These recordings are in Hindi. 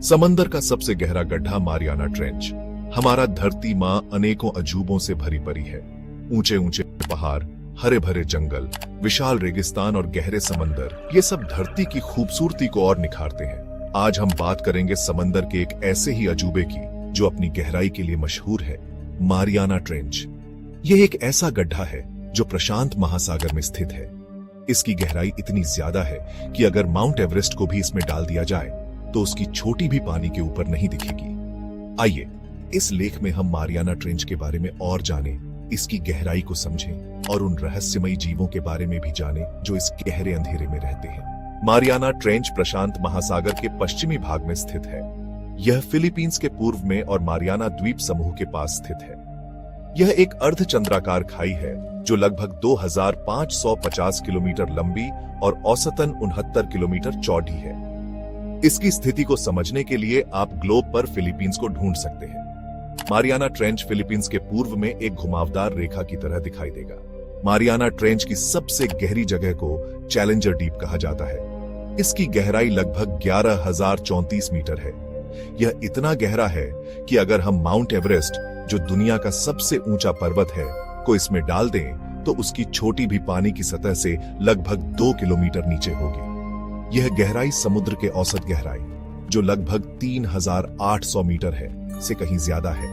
समंदर का सबसे गहरा गड्ढा मारियाना ट्रेंच। हमारा धरती मां अनेकों अजूबों से भरी पड़ी है। ऊंचे ऊंचे पहाड़, हरे भरे जंगल, विशाल रेगिस्तान और गहरे समंदर, ये सब धरती की खूबसूरती को और निखारते हैं। आज हम बात करेंगे समंदर के एक ऐसे ही अजूबे की जो अपनी गहराई के लिए मशहूर है, मारियाना ट्रेंच। यह एक ऐसा गड्ढा है जो प्रशांत महासागर में स्थित है। इसकी गहराई इतनी ज्यादा है कि अगर माउंट एवरेस्ट को भी इसमें डाल दिया जाए तो उसकी छोटी भी पानी के ऊपर नहीं दिखेगी। आइए इस लेख में हम मारियाना ट्रेंच के बारे में और जानें, इसकी गहराई को समझें और उन रहस्यमयी जीवों के बारे में भी जानें जो इस गहरे अंधेरे में रहते हैं। मारियाना ट्रेंच प्रशांत महासागर के पश्चिमी भाग में स्थित है। यह फिलीपींस के पूर्व में और मारियाना द्वीप समूह के पास स्थित है। यह एक अर्धचंद्राकार खाई है जो लगभग 2550 किलोमीटर लंबी और औसतन 69 किलोमीटर चौड़ी है। इसकी स्थिति को समझने के लिए आप ग्लोब पर फिलीपींस को ढूंढ सकते हैं। मारियाना ट्रेंच फिलीपींस के पूर्व में एक घुमावदार रेखा की तरह दिखाई देगा। मारियाना ट्रेंच की सबसे गहरी जगह को चैलेंजर डीप कहा जाता है। इसकी गहराई लगभग 11,034 मीटर है। यह इतना गहरा है कि अगर हम माउंट एवरेस्ट, जो दुनिया का सबसे ऊंचा पर्वत है, को इसमें डाल दें तो उसकी छोटी भी पानी की सतह से लगभग 2 किलोमीटर नीचे होगी। यह गहराई समुद्र के औसत गहराई, जो लगभग 3,800 मीटर है, से कहीं ज्यादा है।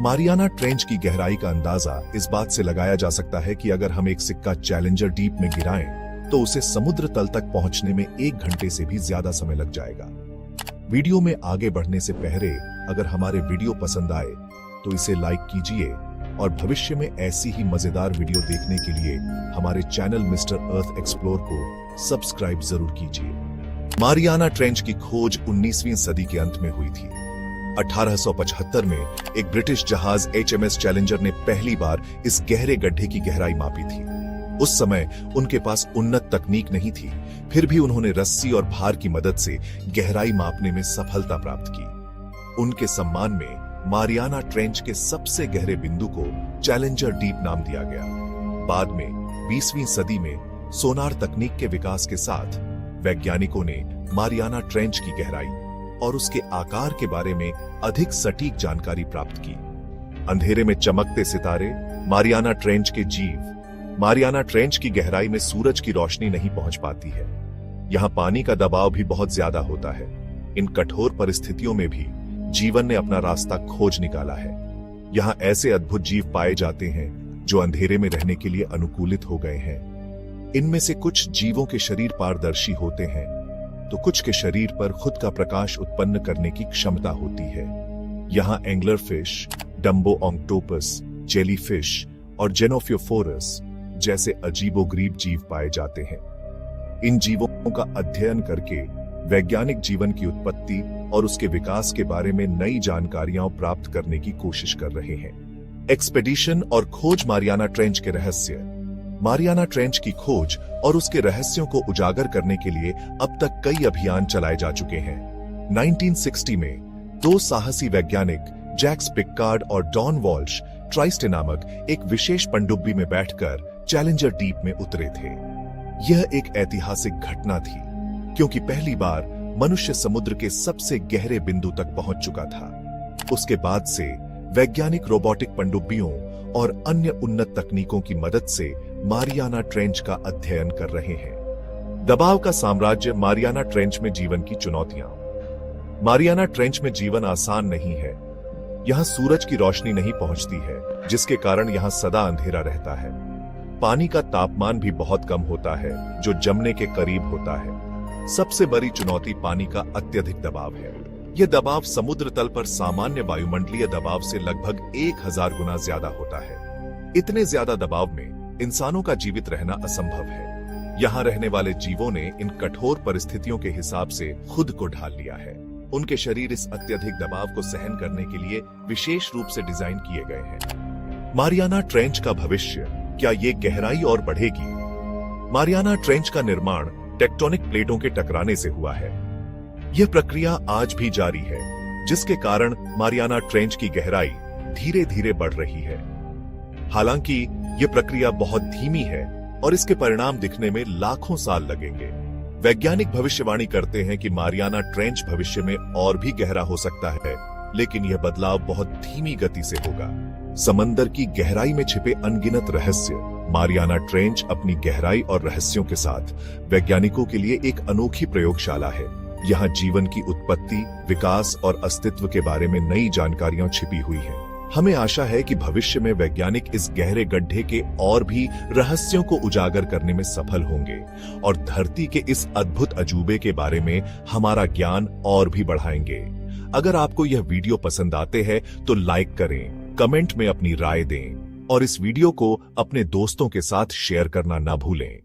मारियाना ट्रेंच की गहराई का अंदाजा इस बात से लगाया जा सकता है कि अगर हम एक सिक्का चैलेंजर डीप में गिराएं तो उसे समुद्र तल तक पहुंचने में 1 घंटे से भी ज्यादा समय लग जाएगा। वीडियो में आगे बढ़ने से पहले अगर हमारे वीडियो पसंद आए तो इसे लाइक कीजिए और भविष्य में ऐसी ही मजेदार वीडियो देखने के लिए हमारे चैनल मिस्टर अर्थ एक्सप्लोर को सब्सक्राइब जरूर कीजिए। मारियाना ट्रेंच की खोज 19वीं सदी के अंत में हुई थी। 1875 में एक ब्रिटिश जहाज HMS चैलेंजर ने पहली बार इस गहरे गड्ढे की गहराई मापी थी। उस समय उनके पास उन्नत तकनीक नहीं थी, फिर भी उन्होंने रस्सी और भार की मदद से गहराई मापने में सफलता प्राप्त की। उनके सम्मान में मारियाना ट्रेंच के सबसे गहरे बिंदु को चैलेंजर डीप नाम दिया गया। बाद में 20वीं सदी में सोनार तकनीक के विकास के साथ वैज्ञानिकों ने मारियाना ट्रेंच की गहराई और उसके आकार के बारे में अधिक सटीक जानकारी प्राप्त की। अंधेरे में चमकते सितारे, मारियाना ट्रेंच के जीव। मारियाना ट्रेंच की गहराई में सूरज की रोशनी नहीं पहुंच पाती है। यहाँ पानी का दबाव भी बहुत ज्यादा होता है। इन कठोर परिस्थितियों में भी जीवन ने अपना रास्ता खोज निकाला है। यहाँ ऐसे अद्भुत जीव पाए जाते हैं जो अंधेरे में रहने के लिए अनुकूलित हो गए हैं। इनमें से कुछ जीवों के शरीर पारदर्शी होते हैं तो कुछ के शरीर पर खुद का प्रकाश उत्पन्न करने की क्षमता होती है। यहाँ angler fish, dumbo octopus, jellyfish और जेनोफियोफोरस जैसे अजीबोगरीब जीव पाए जाते हैं। इन जीवों का अध्ययन करके वैज्ञानिक जीवन की उत्पत्ति और उसके विकास के बारे में नई जानकारियां प्राप्त करने की कोशिश कर रहे हैं। एक्सपेडिशन और खोज मारियाना ट्रेंच के रहस्य। मारियाना ट्रेंच की खोज और उसके रहस्यों को उजागर करने के लिए अब तक कई अभियान चलाए जा चुके हैं। 1960 में 2 साहसी वैज्ञानिक जैक्स पिकार्ड और डॉन वॉल्श ट्राइस्टे नामक एक विशेष पनडुब्बी में बैठकर चैलेंजर डीप में उतरे थे। यह एक ऐतिहासिक घटना थी क्योंकि पहली बार मनुष्य समुद्र के सबसे गहरे बिंदु तक पहुंच चुका था। उसके बाद से वैज्ञानिक रोबोटिक पनडुब्बियों और अन्य उन्नत तकनीकों की मदद से मारियाना ट्रेंच का अध्ययन कर रहे हैं। दबाव का साम्राज्य। मारियाना ट्रेंच में जीवन की चुनौतियां। मारियाना ट्रेंच में जीवन आसान नहीं है। यहाँ सूरज की रोशनी नहीं पहुंचती है, जिसके कारण यहाँ सदा अंधेरा रहता है। पानी का तापमान भी बहुत कम होता है, जो जमने के करीब होता है। सबसे बड़ी चुनौती पानी का अत्यधिक दबाव है। यह दबाव समुद्र तल पर सामान्य वायुमंडलीय दबाव से लगभग 1000 गुना ज्यादा होता है। इतने ज्यादा दबाव में इंसानों का जीवित रहना असंभव है। यहाँ रहने वाले जीवों ने इन कठोर परिस्थितियों के हिसाब से खुद को ढाल लिया है। उनके शरीर इस अत्यधिक दबाव को सहन करने के लिए विशेष रूप से डिजाइन किए गए हैं। मारियाना ट्रेंच का भविष्य। क्या ये गहराई और बढ़ेगी? मारियाना ट्रेंच का निर्माण टेक्टोनिक प्लेटों के टकराने से हुआ है। यह प्रक्रिया आज भी जारी है, जिसके कारण मारियाना ट्रेंच की गहराई धीरे धीरे बढ़ रही है। हालांकि यह प्रक्रिया बहुत धीमी है और इसके परिणाम दिखने में लाखों साल लगेंगे। वैज्ञानिक भविष्यवाणी करते हैं कि मारियाना ट्रेंच भविष्य में और भी गहरा हो सकता है, लेकिन यह बदलाव बहुत धीमी गति से होगा। समंदर की गहराई में छिपे अनगिनत रहस्य। मारियाना ट्रेंच अपनी गहराई और रहस्यों के साथ वैज्ञानिकों के लिए एक अनोखी प्रयोगशाला है। यहाँ जीवन की उत्पत्ति, विकास और अस्तित्व के बारे में नई जानकारियां छिपी हुई हैं। हमें आशा है कि भविष्य में वैज्ञानिक इस गहरे गड्ढे के और भी रहस्यों को उजागर करने में सफल होंगे और धरती के इस अद्भुत अजूबे के बारे में हमारा ज्ञान और भी बढ़ाएंगे। अगर आपको यह वीडियो पसंद आते हैं तो लाइक करें, कमेंट में अपनी राय दें और इस वीडियो को अपने दोस्तों के साथ शेयर करना ना भूलें।